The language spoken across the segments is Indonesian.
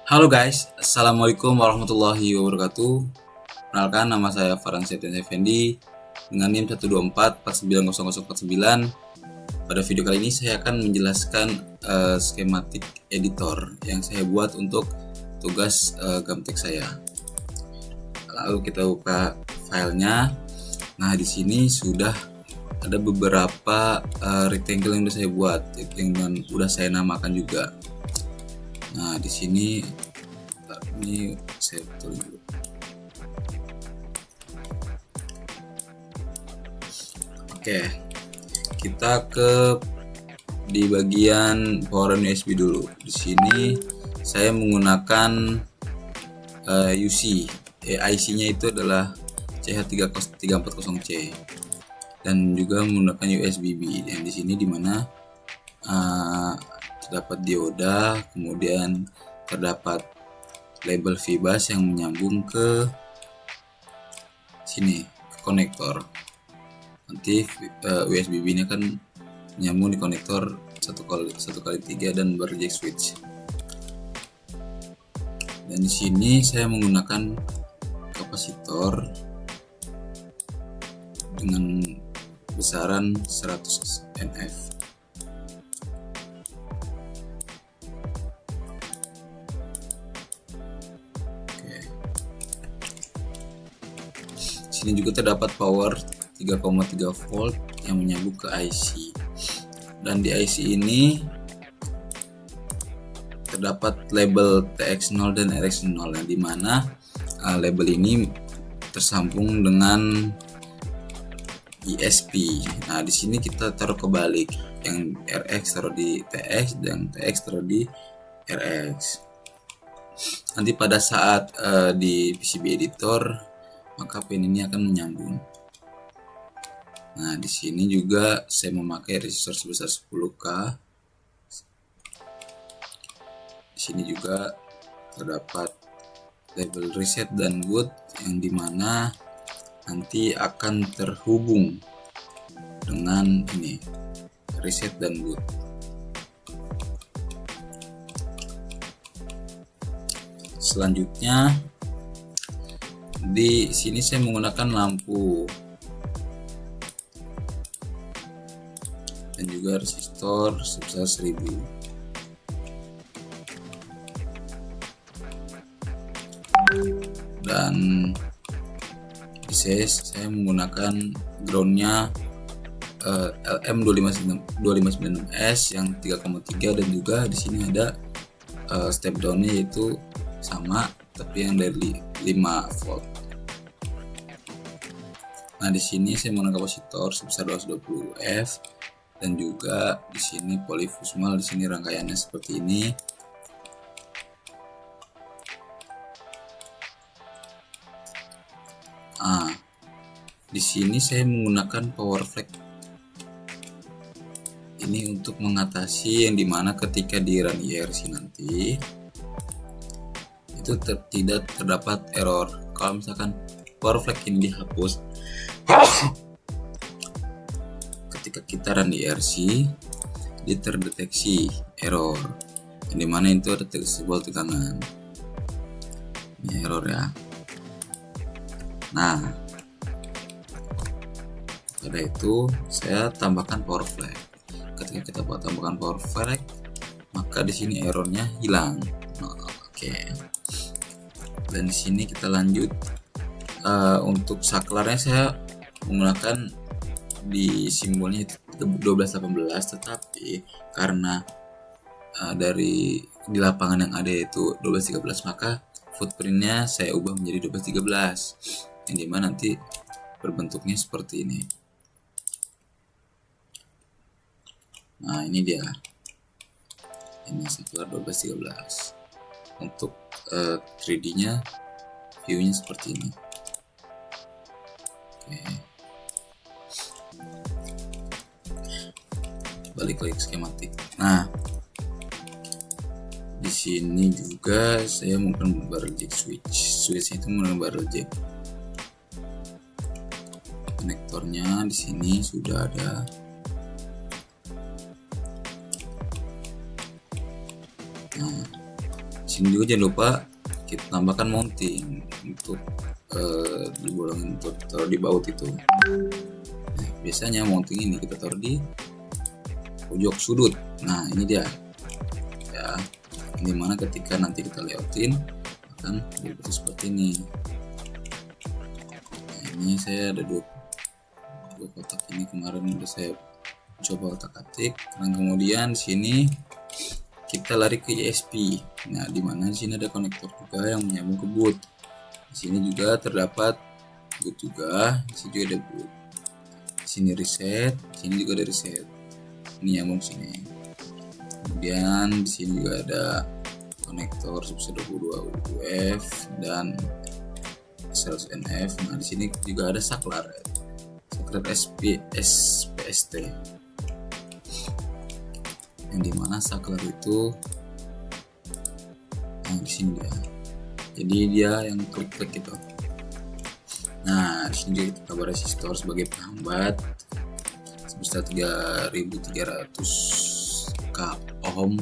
Halo guys, Assalamualaikum warahmatullahi wabarakatuh. Kenalkan, nama saya Farhan Septian Effendi dengan NIM 124490049. Pada video kali ini saya akan menjelaskan skematik editor yang saya buat untuk tugas Gamtek saya. Lalu kita buka filenya. Nah, di sini sudah ada beberapa rectangle yang sudah saya buat, yang sudah saya namakan juga. Nah, di sini ini saya tulis dulu. Oke, kita di bagian power USB dulu. Di sini saya menggunakan UC, IC-nya itu adalah CH340C dan juga menggunakan USB-B. Dan di sini dimana terdapat dioda, kemudian terdapat label VBus yang menyambung ke sini, ke konektor. Nanti USB-B ini akan menyambung di konektor 1x3 dan berjack switch. Dan di sini saya menggunakan kapasitor dengan besaran 100 nF. Sini juga terdapat power 3,3 volt yang menyambung ke IC, dan di IC ini terdapat label TX0 dan RX0 yang dimana label ini tersambung dengan ESP. Nah, di sini kita taruh kebalik, yang RX taruh di TX dan TX taruh di RX. Nanti pada saat di PCB editor maka pin ini akan menyambung. Nah, di sini juga saya memakai resistor sebesar 10K. Di sini juga terdapat label reset dan good yang dimana nanti akan terhubung dengan ini, reset dan good. Selanjutnya di sini saya menggunakan lampu dan juga resistor sebesar 1000. Dan di saya menggunakan groundnya LM2596S yang 3,3, dan juga di sini ada step downnya yaitu sama tapi yang dari 5 volt. Nah, di sini saya menggunakan kapasitor sebesar 220 F, dan juga di sini polifusmal. Di sini rangkaiannya seperti ini. Di sini saya menggunakan power flag ini untuk mengatasi yang dimana ketika di run IRC nanti itu tidak terdapat error. Kalau misalkan power flag ini dihapus ketika kita run IRC, dia terdeteksi error yang dimana itu ada sebuah tegangan. Ini error ya. Nah, pada itu saya tambahkan power flag. Ketika kita tambahkan power flag, maka di sini errornya hilang. Oke. Dan di sini kita lanjut. Untuk saklarnya saya menggunakan di simbolnya 1218, tetapi karena di lapangan yang ada itu 1213, maka footprintnya saya ubah menjadi 1213, yang dimana nanti berbentuknya seperti ini. Nah, ini dia, ini saklar 1213. Untuk 3D nya view nya seperti ini. Oke. Balik lagi ke skematik. Nah, di sini juga saya menggunakan barrel jack switch itu menggunakan barrel jack. Konektornya di sini sudah ada. Nah, Sini juga jangan lupa kita tambahkan mounting untuk dibolongin untuk taruh di baut itu. Nah, biasanya mounting ini kita taruh di pojok sudut. Nah, ini dia ya, dimana ketika nanti kita layoutin akan dibentuk seperti ini. Nah, ini saya ada dua kotak ini, kemarin udah saya coba otak-atik. Dan kemudian di sini kita lari ke ESP. Nah, dimana di sini ada konektor juga yang menyambung ke boot. Di sini juga terdapat boot juga. Di sini juga ada boot. Di sini reset. Di sini juga ada reset. Ini nyambung sini. Kemudian di sini juga ada konektor sebesar 22 UF dan 100 NF. Nah, di sini juga ada saklar SPST. Yang dimana saklar itu di sini dia. Jadi dia yang klik-klik gitu. Nah, di sini kita tambah resistor sebagai penghambat sebesar 3300 ohm.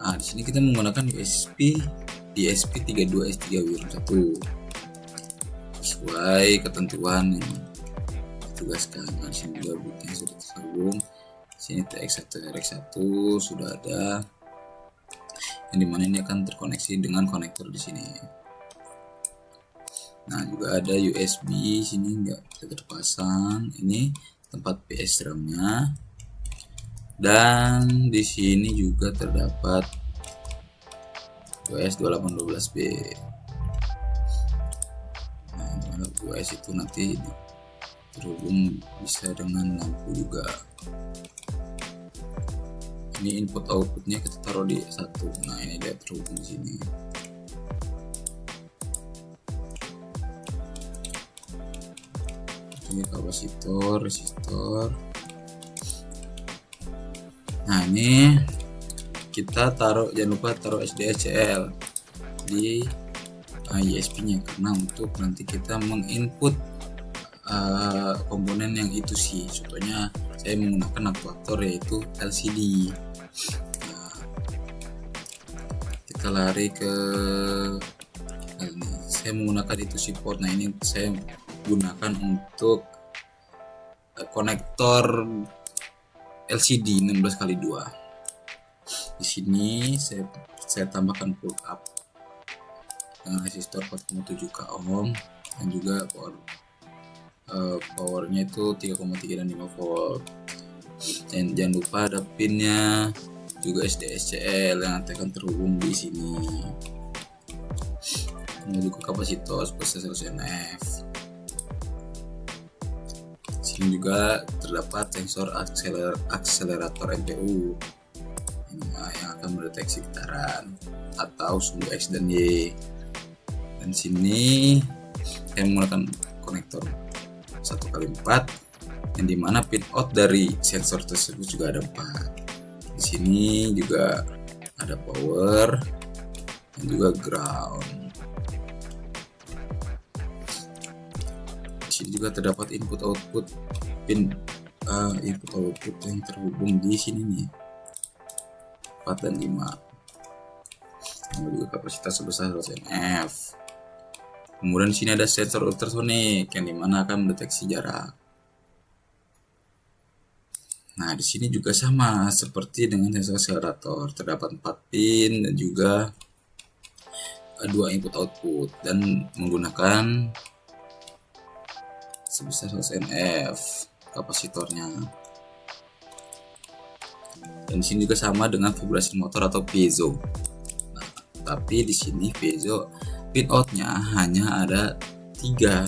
Nah, di sini kita menggunakan ESP32S3W1 sesuai ketentuan yang ditugaskan. Nah, di sini juga bootnya sudah tersambung. Sini TX1 RX1 sudah ada, yang dimana ini akan terkoneksi dengan konektor di sini. Nah, juga ada USB sini nggak bisa terpasang. Ini tempat PS RAM-nya, dan di sini juga terdapat US2812B. Nah, US itu nanti terhubung bisa dengan lampu juga. Ini input outputnya kita taruh di satu. Nah, ini dia terhubung di sini. Ini kapasitor, resistor. Nah, ini kita taruh, jangan lupa taruh SDHCl di ISP-nya karena untuk nanti kita menginput komponen yang itu sih. Contohnya saya menggunakan aktuator yaitu LCD. Nah, kita lari ke ini. Saya menggunakan itu si port. Nah, ini saya gunakan untuk konektor LCD 16x2. Di sini saya tambahkan plug up dengan resistor 4,7 ohm dan juga powernya itu 3,3 dan 5 volt. Dan jangan lupa ada pinnya juga SDHCl yang nanti akan terhubung di sini. Kemudian juga kapasitor sebesar 100 NF. Sini juga terdapat sensor akselerator MPU yang akan mendeteksi getaran atau suhu X dan Y. Dan sini saya menggunakan konektor 1x4 yang dimana pin out dari sensor tersebut juga ada 4. Di sini juga ada power dan juga ground. Di sini juga terdapat input output pin input output yang terhubung di sini nih, 4 dan 5. Kemudian juga kapasitas sebesar 100 NF. Kemudian di sini ada sensor ultrasonik yang dimana akan mendeteksi jarak. Nah, di sini juga sama seperti dengan sensor akselerator, terdapat 4 pin dan juga 2 input output dan menggunakan sebesar 100 NF kapasitornya. Dan di sini juga sama dengan vibrasi motor atau piezo. Nah, tapi di sini piezo pin outnya hanya ada 3,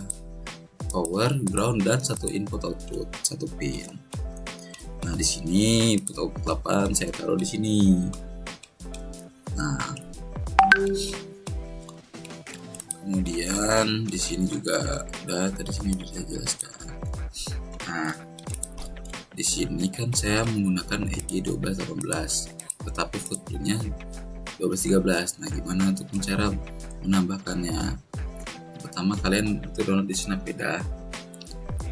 power, ground, dan 1 input output, 1 pin. Nah, di sini input output 8 saya taruh di sini. Nah, kemudian di sini juga udah tadi sini bisa jelaskan. Nah, di sini kan saya menggunakan EG 1218, tetapi footprintnya 1213. Nah, gimana untuk cara menambahkannya? Pertama, kalian download di Snapeda.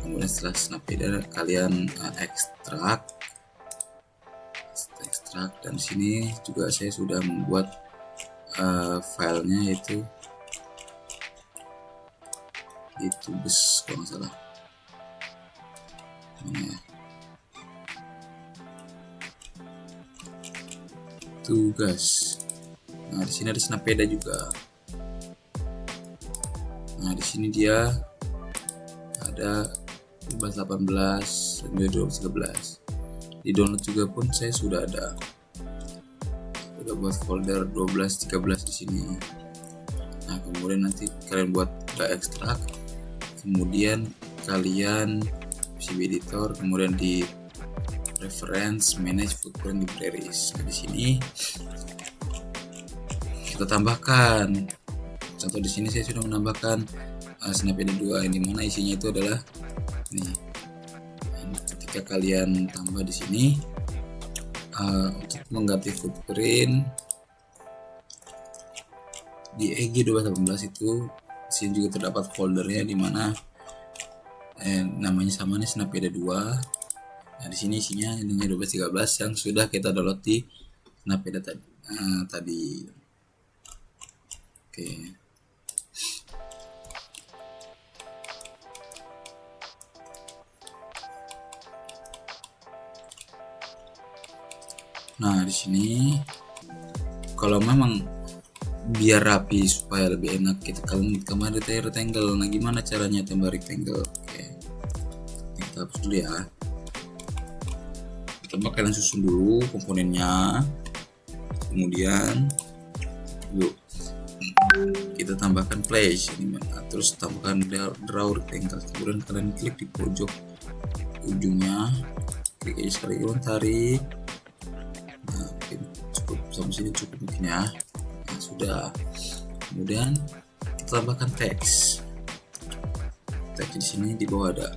Kemudian setelah Snapeda kalian ekstrak, dan sini juga saya sudah membuat filenya itu bus kalau nggak salah. Mana ya? Tugas. Nah, di sini ada Snapeda juga. Nah, di sini dia ada 1218 dan 1213. Di download juga pun saya sudah ada. Udah buat folder 1213 di sini. Nah, kemudian nanti kalian buat ekstrak, kemudian kalian PCB editor, kemudian di reference manage footprint libraries. Nah, di sini kita tambahkan. Contoh di sini saya sudah menambahkan Snapeda 2 yang dimana isinya itu adalah nih. Ketika kalian tambah di sini untuk mengganti footprint di EG1218 itu, di sini juga terdapat foldernya dimana namanya sama nih, Snapeda 2. Nah, di sini isinya ininya 1213 yang sudah kita download di Snapeda tadi. Oke. Nah, di sini kalau memang biar rapi supaya lebih enak, kalian tambah rectangle. Nah, gimana caranya tambah rectangle? Oke, kita hapus dulu ya. Kalian susun dulu komponennya, kemudian yuk kita tambahkan place ini, terus tambahkan draw rectangle, kemudian kalian klik di pojok ujungnya, klik aja sekali, tarik. Nah, cukup sampai sini cukup mungkin ya. Nah, sudah. Kemudian kita tambahkan teks di sini di bawah ada,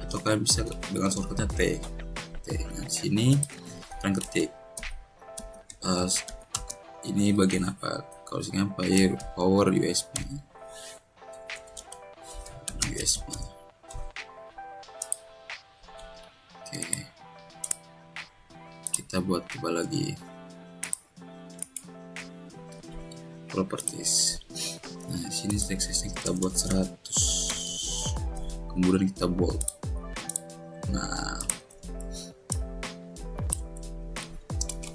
atau kalian bisa dengan shortcutnya T. Nah, di sini kalian ketik ini bagian apa, kalau sini power USB. Oke, kita buat coba lagi properties. Nah, di sini size-nya kita buat 100, kemudian kita bold. Nah,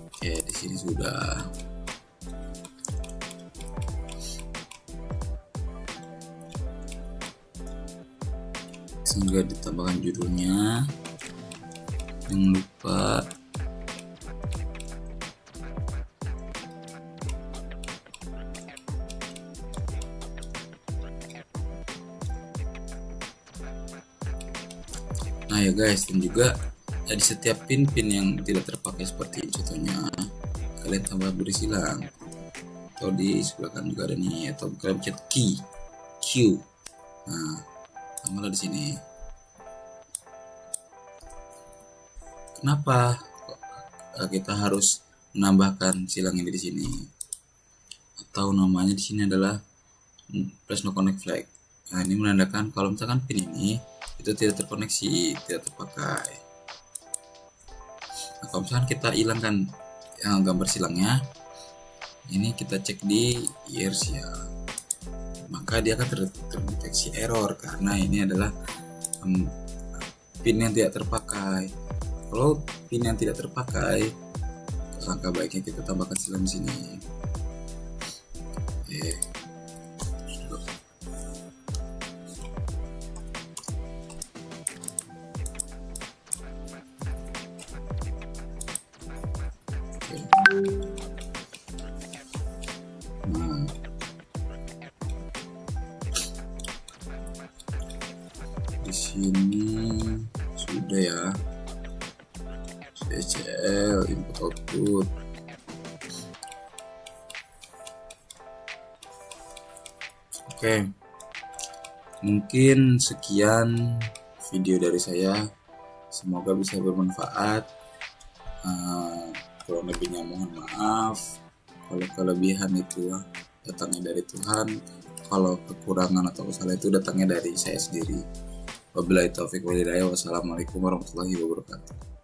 oke, di sini sudah. Sehingga ditambahkan judulnya, jangan lupa nah ya guys, dan juga di setiap pin yang tidak terpakai seperti contohnya kalian tambah beri silang, atau di sebelah kanan juga ada nih, atau kalian pencet key Q. Nah, tambahlah di sini. Kenapa kita harus menambahkan silang ini di sini? Atau namanya di sini adalah place no connect flag. Nah, ini menandakan kalau misalkan pin ini itu tidak terkoneksi, tidak terpakai. Nah, kalau misalkan kita hilangkan gambar silangnya, ini kita cek di inertia, maka dia akan terdeteksi error karena ini adalah pin yang tidak terpakai. Kalau pin yang tidak terpakai, langkah baiknya kita tambahkan silang di sini. Oke. Nah, di sini sudah ya. CL input output. Oke, mungkin sekian video dari saya, semoga bisa bermanfaat. Kalau lebihnya mohon maaf, kalau kelebihan itu datangnya dari Tuhan, kalau kekurangan atau kesalahan itu datangnya dari saya sendiri. Wabillahi taufiq wal hidayah. Wassalamualaikum warahmatullahi wabarakatuh.